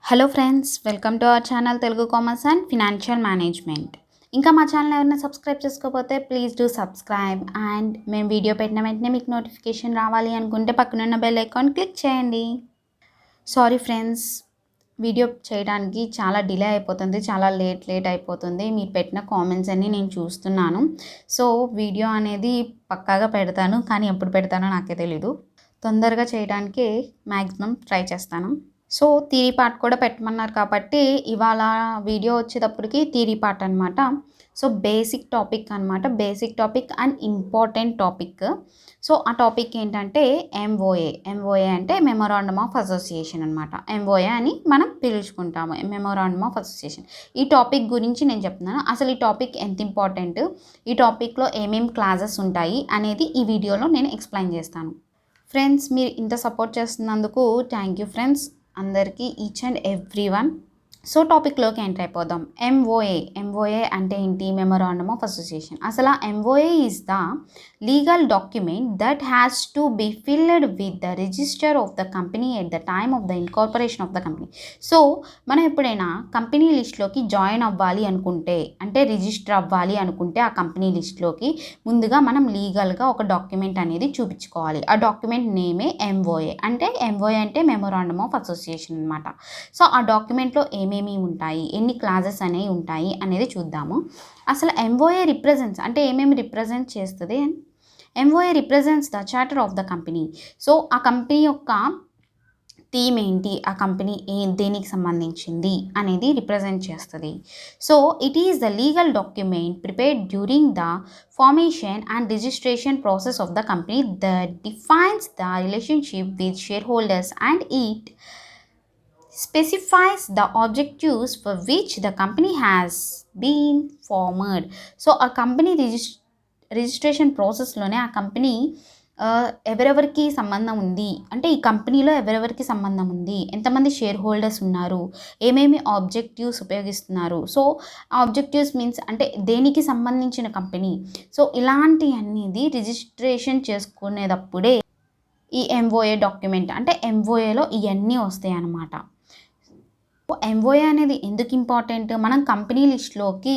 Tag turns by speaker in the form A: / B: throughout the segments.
A: Hello friends, welcome to our channel Telugu commerce and financial management. ఇంకా మా channel ఎవరైనా subscribe చేసుకోకపోతే ప్లీజ్ డూ సబ్స్క్రైబ్. అండ్ మేము video పెట్టిన వెంటనే మీకు నోటిఫికేషన్ రావాలి అనుకుంటే పక్కనున్న బెల్ ఐకాన్ క్లిక్ చేయండి. సారీ ఫ్రెండ్స్, వీడియో చేయడానికి చాలా డిలే అయిపోతుంది, చాలా లేట్ అయిపోతుంది. మీరు పెట్టిన కామెంట్స్ అన్నీ నేను చూస్తున్నాను. సో వీడియో అనేది పక్కాగా పెడతాను, కానీ ఎప్పుడు పెడతానో నాకే తెలీదు. తొందరగా చేయడానికి మ్యాక్సిమం ట్రై చేస్తాను. సో థియరీ పార్ట్ కూడా పెట్టమన్నారు కాబట్టి ఇవాళ వీడియో వచ్చేటప్పటికి థియరీ పార్ట్ అనమాట. So basic topic and important topic. So ఆ టాపిక్ ఏంటంటే ఎంఓఏ అంటే మెమోరాండమ్ ఆఫ్ అసోసియేషన్ అనమాట. ఎంఓఏ అని మనం పిలుచుకుంటాము, మెమోరాండమ్ ఆఫ్ అసోసియేషన్. ఈ టాపిక్ గురించి నేను చెప్తున్నాను. అసలు ఈ టాపిక్ ఎంత ఇంపార్టెంట్, ఈ టాపిక్లో ఏమేమి క్లాసెస్ ఉంటాయి అనేది ఈ వీడియోలో నేను ఎక్స్ప్లెయిన్ చేస్తాను. ఫ్రెండ్స్, మీరు ఇంత సపోర్ట్ చేస్తున్నందుకు థ్యాంక్ యూ ఫ్రెండ్స్ అందరికీ, each and every one. So టాపిక్లోకి ఎంటర్ అయిపోదాం. ఎంఓఏ అంటే ఏంటి? Memorandum of association. అసలు MOA is the legal document that has to be filled with the register of the company at the time of the incorporation of the company. So మనం ఎప్పుడైనా company లిస్ట్లోకి join అవ్వాలి అనుకుంటే, అంటే register అవ్వాలి అనుకుంటే ఆ company లిస్ట్లోకి ముందుగా మనం లీగల్గా ఒక డాక్యుమెంట్ అనేది చూపించుకోవాలి. ఆ డాక్యుమెంట్ నేమే ఎంఓఏ. అంటే ఎంఓఏ అంటే మెమోరాండమ్ ఆఫ్ అసోసియేషన్ అనమాట. సో ఆ డాక్యుమెంట్లో ఏమేమి ఉంటాయి, ఎన్ని క్లాజెస్ అనేవి ఉంటాయి అనేది చూద్దాము. అసలు ఎంఓఏ రిప్రజెంట్స్ అంటే ఏమేమి రిప్రజెంట్ చేస్తుంది? MOA represents the charter of the company. So ఆ కంపెనీ యొక్క థీమ్ ఏంటి, ఆ కంపెనీ దేనికి సంబంధించింది అనేది రిప్రజెంట్ చేస్తుంది. So it is the legal document prepared during the formation and registration process of the company that defines the relationship with share holders and it specifies the objectives for which the company has been formed. So ఆ company registration ప్రాసెస్లోనే ఆ company ఎవరెవరికి సంబంధం ఉంది, అంటే ఈ కంపెనీలో ఎవరెవరికి సంబంధం ఉంది, ఎంతమంది షేర్ హోల్డర్స్ ఉన్నారు, ఏమేమి ఆబ్జెక్టివ్స్ ఉపయోగిస్తున్నారు. సో ఆబ్జెక్టివ్స్ మీన్స్ అంటే దేనికి సంబంధించిన కంపెనీ. సో ఇలాంటి అనేది రిజిస్ట్రేషన్ చేసుకునేటప్పుడే ఈ ఎంఓఏ డాక్యుమెంట్, అంటే ఎంఓఏలో ఇవన్నీ వస్తాయి అన్నమాట. ఎంఓఏ అనేది ఎందుకు ఇంపార్టెంట్? మనం కంపెనీ లిస్ట్లోకి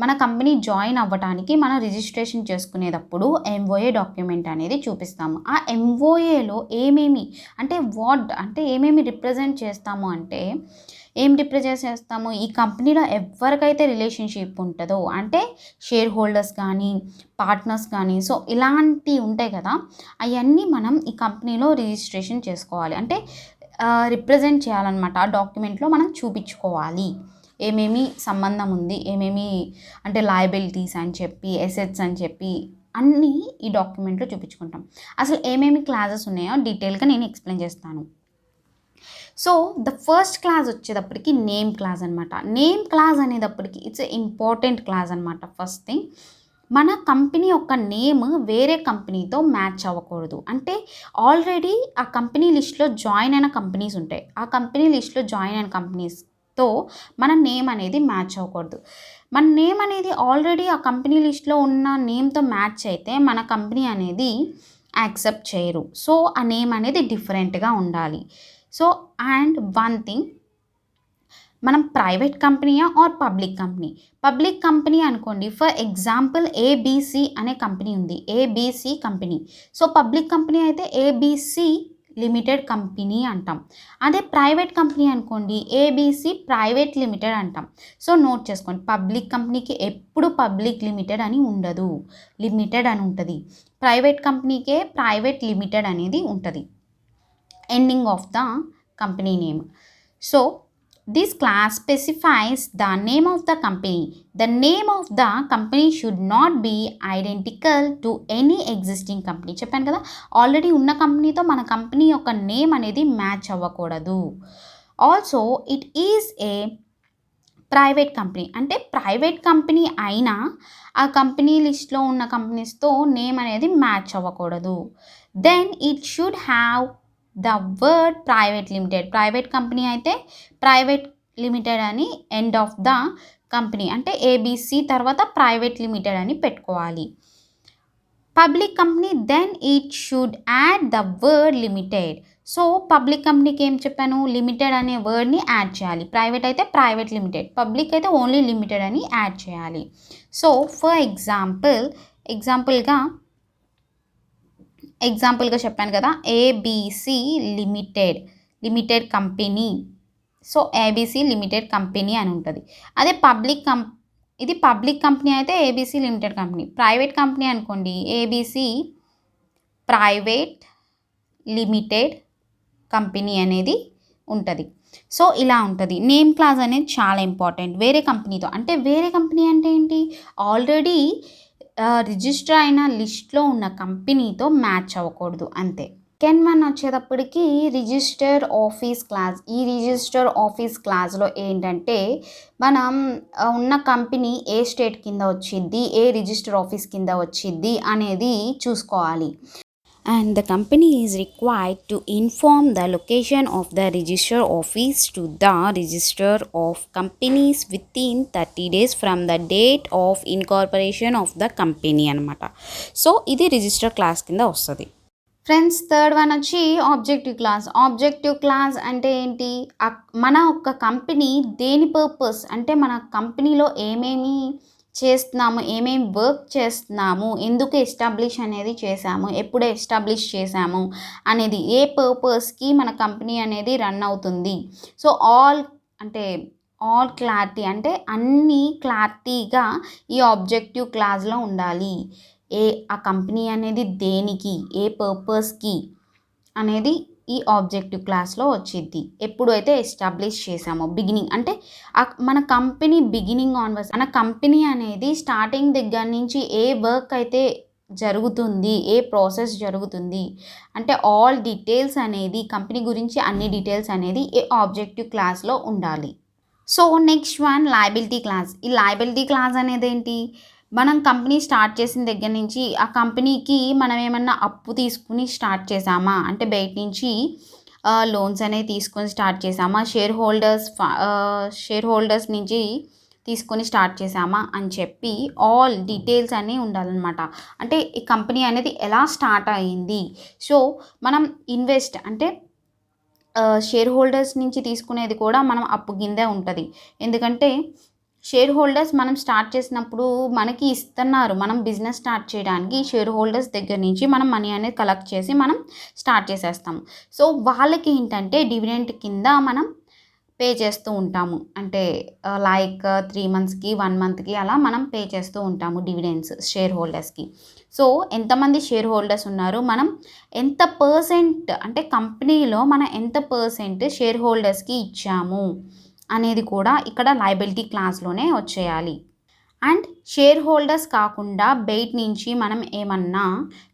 A: మన కంపెనీ జాయిన్ అవ్వడానికి మనం రిజిస్ట్రేషన్ చేసుకునేటప్పుడు ఎంఓఏ డాక్యుమెంట్ అనేది చూపిస్తాము. ఆ ఎంఓఏలో ఏమేమి అంటే ఏమేమి రిప్రజెంట్ చేస్తాము అంటే ఏం రిప్రజెంట్ చేస్తాము? ఈ కంపెనీలో ఎవరికైతే రిలేషన్షిప్ ఉంటుందో, అంటే షేర్ హోల్డర్స్ కానీ పార్ట్నర్స్ కానీ, సో ఇలాంటివి ఉంటాయి కదా, అవన్నీ మనం ఈ కంపెనీలో రిజిస్ట్రేషన్ చేసుకోవాలి, అంటే రిప్రజెంట్ చేయాలన్నమాట. ఆ డాక్యుమెంట్లో మనం చూపించుకోవాలి ఏమేమి సంబంధం ఉంది, ఏమేమి అంటే లయబిలిటీస్ అని చెప్పి, ఎసెట్స్ అని చెప్పి అన్నీ ఈ డాక్యుమెంట్లో చూపించుకుంటాం. అసలు ఏమేమి క్లాజెస్ ఉన్నాయో డీటెయిల్గా నేను ఎక్స్ప్లెయిన్ చేస్తాను. సో ద ఫస్ట్ క్లాస్ వచ్చేటప్పటికి నేమ్ క్లాజ్ అనమాట. నేమ్ క్లాజ్ అనేటప్పటికి ఇట్స్ ఇంపార్టెంట్ క్లాజ్ అనమాట. ఫస్ట్ థింగ్, మన కంపెనీ యొక్క నేమ్ వేరే కంపెనీతో మ్యాచ్ అవ్వకూడదు. అంటే ఆల్రెడీ ఆ కంపెనీ లిస్ట్లో జాయిన్ అయిన కంపెనీస్ ఉంటాయి, ఆ కంపెనీ లిస్ట్లో జాయిన్ అయిన కంపెనీస్తో మన నేమ్ అనేది మ్యాచ్ అవ్వకూడదు. మన నేమ్ అనేది ఆల్రెడీ ఆ కంపెనీ లిస్ట్లో ఉన్న నేమ్తో మ్యాచ్ అయితే మన కంపెనీ అనేది యాక్సెప్ట్ చేయరు. సో ఆ నేమ్ అనేది డిఫరెంట్గా ఉండాలి. సో అండ్ వన్ థింగ్, మనం ప్రైవేట్ కంపెనీయా ఆర్ పబ్లిక్ కంపెనీ అనుకోండి. ఫర్ ఎగ్జాంపుల్ ఏబీసీ అనే కంపెనీ ఉంది, ABC company. So public company అయితే ఏబీసీ లిమిటెడ్ కంపెనీ అంటాం. అదే ప్రైవేట్ కంపెనీ అనుకోండి, ఏబీసీ ప్రైవేట్ లిమిటెడ్ అంటాం. సో నోట్ చేసుకోండి, పబ్లిక్ కంపెనీకి ఎప్పుడు పబ్లిక్ లిమిటెడ్ అని ఉండదు, లిమిటెడ్ అని ఉంటుంది. ప్రైవేట్ కంపెనీకే ప్రైవేట్ లిమిటెడ్ అనేది ఉంటుంది ending of the company name. So this class specifies the name of the company. The name of the company should not be identical to any existing company. చెప్పాను కదా, already ఉన్న కంపెనీతో మన company యొక్క name అనేది match అవ్వకూడదు. Also it is a private company, అంటే private company అయినా ఆ కంపెనీ లిస్ట్లో ఉన్న కంపెనీస్తో నేమ్ అనేది మ్యాచ్ అవ్వకూడదు. Then it should have the word private limited. Private company అయితే ప్రైవేట్ లిమిటెడ్ అని ఎండ్ ఆఫ్ ద కంపెనీ, అంటే ఏబీసీ తర్వాత ప్రైవేట్ లిమిటెడ్ అని పెట్టుకోవాలి. Public company then it should add the word limited. So public కంపెనీకి ఏం చెప్పాను, లిమిటెడ్ అనే వర్డ్ని యాడ్ చేయాలి. ప్రైవేట్ అయితే ప్రైవేట్ లిమిటెడ్, పబ్లిక్ అయితే ఓన్లీ లిమిటెడ్ అని యాడ్ చేయాలి. సో ఫర్ ఎగ్జాంపుల్గా చెప్పాను కదా, ABC limited company. So ABC limited company అని ఉంటుంది. అదే ఇది పబ్లిక్ కంపెనీ అయితే ABC limited company. Private company అనుకోండి, ఏబీసీ ప్రైవేట్ లిమిటెడ్ కంపెనీ అనేది ఉంటుంది. సో ఇలా ఉంటుంది. నేమ్ క్లాజ్ అనేది చాలా ఇంపార్టెంట్. వేరే కంపెనీతో అంటే, వేరే కంపెనీ అంటే ఏంటి, ఆల్రెడీ రిజిస్టర్ అయిన లిస్ట్లో ఉన్న కంపెనీతో మ్యాచ్ అవ్వకూడదు అంతే. సెకండ్ వన్ వచ్చేటప్పటికి రిజిస్టర్ ఆఫీస్ క్లాజ్. ఈ రిజిస్టర్ ఆఫీస్ క్లాజ్లో ఏంటంటే, మనం ఉన్న కంపెనీ ఏ స్టేట్ కింద వచ్చింది, ఏ రిజిస్టర్ ఆఫీస్ కింద వచ్చింది అనేది చూసుకోవాలి. And the company is required to inform the location of the register office to the register of companies within 30 days from the date of incorporation of the company అనమాట. So ఇది register class కింద వస్తుంది. Friends, third one వచ్చి objective class. Objective class అంటే ఏంటి, మన ఒక company దేని పర్పస్ అంటే, మన కంపెనీలో ఏమేమి చేస్తున్నాము, ఏమేమి వర్క్ చేస్తున్నాము, ఎందుకు ఎస్టాబ్లిష్ అనేది చేసాము, ఎప్పుడు ఎస్టాబ్లిష్ చేసాము అనేది, ఏ పర్పస్కి మన కంపెనీ అనేది రన్ అవుతుంది. సో ఆల్ క్లారిటీ అంటే అన్నీ క్లారిటీగా ఈ ఆబ్జెక్టివ్ క్లాస్లో ఉండాలి. ఆ కంపెనీ అనేది దేనికి, ఏ పర్పస్కి అనేది ఈ ఆబ్జెక్టివ్ క్లాస్లో వచ్చింది. ఎప్పుడు అయితే ఎస్టాబ్లిష్ చేసామో, బిగినింగ్ అంటే మన కంపెనీ బిగినింగ్ ఆన్వర్డ్స్, మన కంపెనీ అనేది స్టార్టింగ్ దగ్గర నుంచి ఏ వర్క్ అయితే జరుగుతుంది, ఏ ప్రాసెస్ జరుగుతుంది అంటే ఆల్ డీటెయిల్స్ అనేది, కంపెనీ గురించి అన్ని డీటెయిల్స్ అనేది ఈ ఆబ్జెక్టివ్ క్లాస్లో ఉండాలి. So next one liability class. ఈ లయబిలిటీ క్లాస్ అనేది ఏంటి, మనం కంపెనీ స్టార్ట్ చేసిన దగ్గర నుంచి ఆ కంపెనీకి మనం ఏమన్నా అప్పు తీసుకుని స్టార్ట్ చేసామా అంటే, బయట నుంచి లోన్స్ అనేవి తీసుకొని స్టార్ట్ చేసామా, షేర్ హోల్డర్స్ నుంచి తీసుకొని స్టార్ట్ చేసామా అని చెప్పి ఆల్ డీటెయిల్స్ అన్నీ ఉండాలన్నమాట. అంటే ఈ కంపెనీ అనేది ఎలా స్టార్ట్ అయ్యింది. సో మనం ఇన్వెస్ట్ అంటే షేర్ హోల్డర్స్ నుంచి తీసుకునేది కూడా మనం అప్పు కిందే ఉంటుంది. ఎందుకంటే షేర్ హోల్డర్స్ మనం స్టార్ట్ చేసినప్పుడు మనకి ఇస్తున్నారు, మనం బిజినెస్ స్టార్ట్ చేయడానికి షేర్ హోల్డర్స్ దగ్గర నుంచి మనం మనీ అనేది కలెక్ట్ చేసి మనం స్టార్ట్ చేసేస్తాము. సో వాళ్ళకి ఏంటంటే డివిడెంట్ కింద మనం పే చేస్తూ ఉంటాము. అంటే లైక్ 3 monthsకి 1 monthకి అలా మనం పే చేస్తూ ఉంటాము డివిడెండ్స్ షేర్ హోల్డర్స్కి. సో ఎంతమంది షేర్ హోల్డర్స్ ఉన్నారు, మనం ఎంత పర్సెంట్ అంటే కంపెనీలో మనం ఎంత పర్సెంట్ షేర్ హోల్డర్స్కి ఇచ్చాము అనేది కూడా ఇక్కడ లయబిలిటీ క్లాస్లోనే వచ్చేయాలి. అండ్ షేర్ హోల్డర్స్ కాకుండా బయట నుంచి మనం ఏమన్నా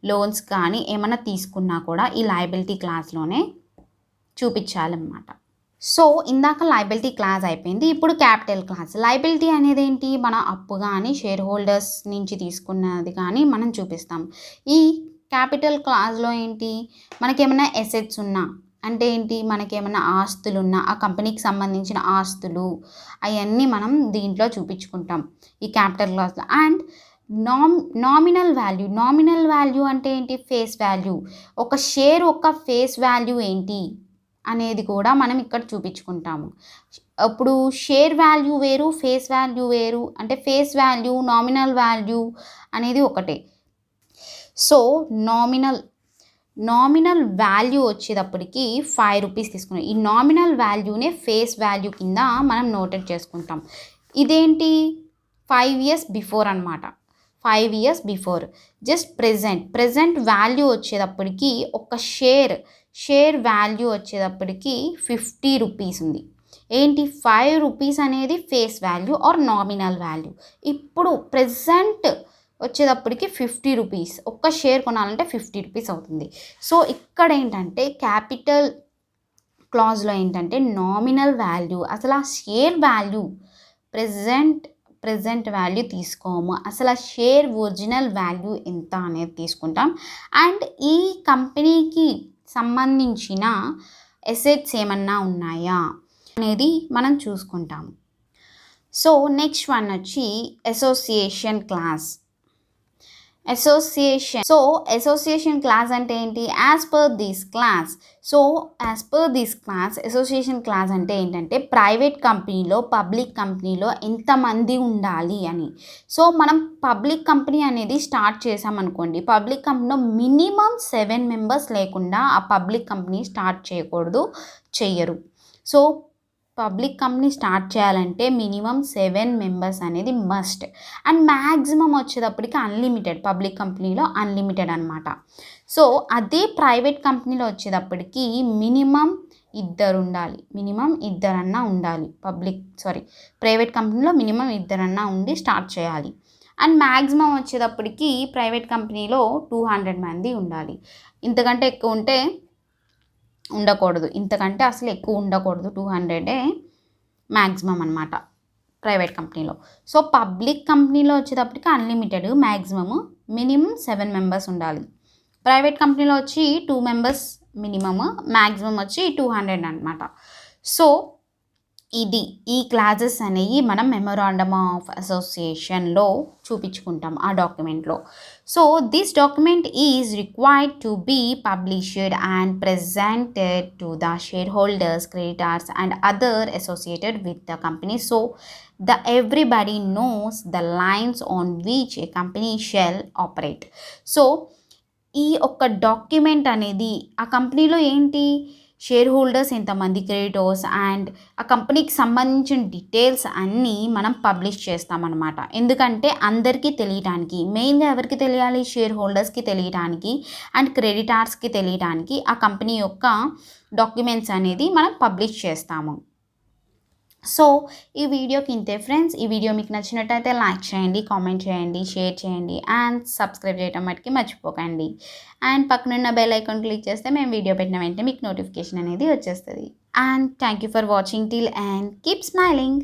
A: లోన్స్ కానీ ఏమన్నా తీసుకున్నా కూడా ఈ లయబిలిటీ క్లాస్లోనే చూపించాలన్నమాట. సో ఇందాక లయబిలిటీ క్లాస్ అయిపోయింది. ఇప్పుడు క్యాపిటల్ క్లాస్. లయబిలిటీ అనేది ఏంటి, మన అప్పు కానీ షేర్ హోల్డర్స్ నుంచి తీసుకున్నది కానీ మనం చూపిస్తాం. ఈ క్యాపిటల్ క్లాస్లో ఏంటి, మనకేమైనా ఎసెట్స్ ఉన్నా అంటే ఏంటి, మనకేమైనా ఆస్తులు ఉన్నా ఆ కంపెనీకి సంబంధించిన ఆస్తులు అవన్నీ మనం దీంట్లో చూపించుకుంటాం ఈ క్యాపిటల్ క్లాస్లో. అండ్ నామినల్ వాల్యూ అంటే ఏంటి, ఫేస్ వాల్యూ, ఒక షేర్ ఒక ఫేస్ వాల్యూ ఏంటి అనేది కూడా మనం ఇక్కడ చూపించుకుంటాము. ఇప్పుడు షేర్ వాల్యూ వేరు, ఫేస్ వాల్యూ వేరు. అంటే ఫేస్ వాల్యూ, నామినల్ వాల్యూ అనేది ఒకటే. సో నామినల్ వాల్యూ వచ్చేటప్పటికి 5 రూపీస్ తీసుకున్నాం. ఈ నామినల్ వాల్యూనే ఫేస్ వాల్యూ కింద మనం నోటెడ్ చేసుకుంటాం. ఇదేంటి 5 years బిఫోర్ అనమాట. 5 years before. Just present value వచ్చేటప్పటికి ఒక షేర్ వాల్యూ వచ్చేటప్పటికి 50 రూపీస్ ఉంది. ఏంటి 5 రూపీస్ అనేది face value or nominal value. ఇప్పుడు ప్రెజెంట్ వచ్చేటప్పటికి 50 రూపీస్, ఒక్క షేర్ కొనాలంటే 50 రూపీస్ అవుతుంది. సో ఇక్కడ ఏంటంటే క్యాపిటల్ క్లాజ్లో ఏంటంటే నామినల్ వాల్యూ, అసలు ఆ షేర్ వాల్యూ ప్రెజెంట్ వాల్యూ తీసుకోము, అసలు ఆ షేర్ ఒరిజినల్ వాల్యూ ఎంత అనేది తీసుకుంటాం. అండ్ ఈ కంపెనీకి సంబంధించిన ఎసెట్స్ ఏమన్నా ఉన్నాయా అనేది మనం చూసుకుంటాము. సో నెక్స్ట్ వన్ వచ్చి association class. Association. So association class అంటే ఏంటి? As per this class. So as per this class association class అంటే ఏంటంటే ప్రైవేట్ కంపెనీలో పబ్లిక్ కంపెనీలో ఎంతమంది ఉండాలి అని. సో మనం పబ్లిక్ కంపెనీ అనేది స్టార్ట్ చేసామనుకోండి, పబ్లిక్ కంపెనీలో మినిమం 7 మెంబర్స్ లేకుండా ఆ పబ్లిక్ కంపెనీ స్టార్ట్ చేయకూడదు, చెయ్యరు. సో పబ్లిక్ కంపెనీ స్టార్ట్ చేయాలంటే మినిమం 7 మెంబర్స్ అనేది మస్ట్. అండ్ మ్యాక్సిమం వచ్చేటప్పటికి అన్లిమిటెడ్, పబ్లిక్ కంపెనీలో అన్లిమిటెడ్ అనమాట. సో అదే ప్రైవేట్ కంపెనీలో వచ్చేటప్పటికి మినిమం 2 ఉండాలి, మినిమం 2 ఉండాలి. ప్రైవేట్ కంపెనీలో మినిమం 2 ఉండి స్టార్ట్ చేయాలి. అండ్ మ్యాక్సిమం వచ్చేటప్పటికి ప్రైవేట్ కంపెనీలో 200 మంది ఉండాలి. ఇంతకంటే ఎక్కువ ఉంటే ఉండకూడదు, ఇంతకంటే అసలు ఎక్కువ ఉండకూడదు. 200 మ్యాక్సిమం అనమాట ప్రైవేట్ కంపెనీలో. సో పబ్లిక్ కంపెనీలో వచ్చేటప్పటికి అన్లిమిటెడ్, మ్యాక్సిమము మినిమం 7 మెంబర్స్ ఉండాలి. ప్రైవేట్ కంపెనీలో వచ్చి 2 మెంబర్స్ మినిమము, మ్యాక్సిమం వచ్చి 200 అనమాట. సో ఇది ఈ క్లాజెస్ అనేవి మనం మెమొరాండమ్ ఆఫ్ అసోసియేషన్లో చూపించుకుంటాం ఆ డాక్యుమెంట్లో. So this document is required to be published and presented to the shareholders, creditors and other associated with the company. So everybody knows the lines on which a company shall operate. So ఈ ఒక్క document అనేది ఆ కంపెనీలో ఏంటి, share holders ఎంతమంది, creditors and ఆ కంపెనీకి సంబంధించిన డీటెయిల్స్ అన్నీ మనం పబ్లిష్ చేస్తామన్నమాట. ఎందుకంటే అందరికీ తెలియటానికి, మెయిన్గా ఎవరికి తెలియాలి, షేర్ హోల్డర్స్కి తెలియటానికి అండ్ క్రెడిటార్స్కి తెలియటానికి ఆ కంపెనీ యొక్క డాక్యుమెంట్స్ అనేది మనం పబ్లిష్ చేస్తాము. సో ఈ వీడియోకి ఇంతే ఫ్రెండ్స్. ఈ వీడియో మీకు నచ్చినట్టయితే లైక్ చేయండి, కామెంట్ చేయండి, షేర్ చేయండి అండ్ సబ్స్క్రైబ్ చేయడం మటుకి మర్చిపోకండి. అండ్ పక్కనున్న బెల్ ఐకాన్ క్లిక్ చేస్తే మేము వీడియో పెట్టిన వెంటనే మీకు నోటిఫికేషన్ అనేది వచ్చేస్తుంది. And thank you for watching till and keep smiling.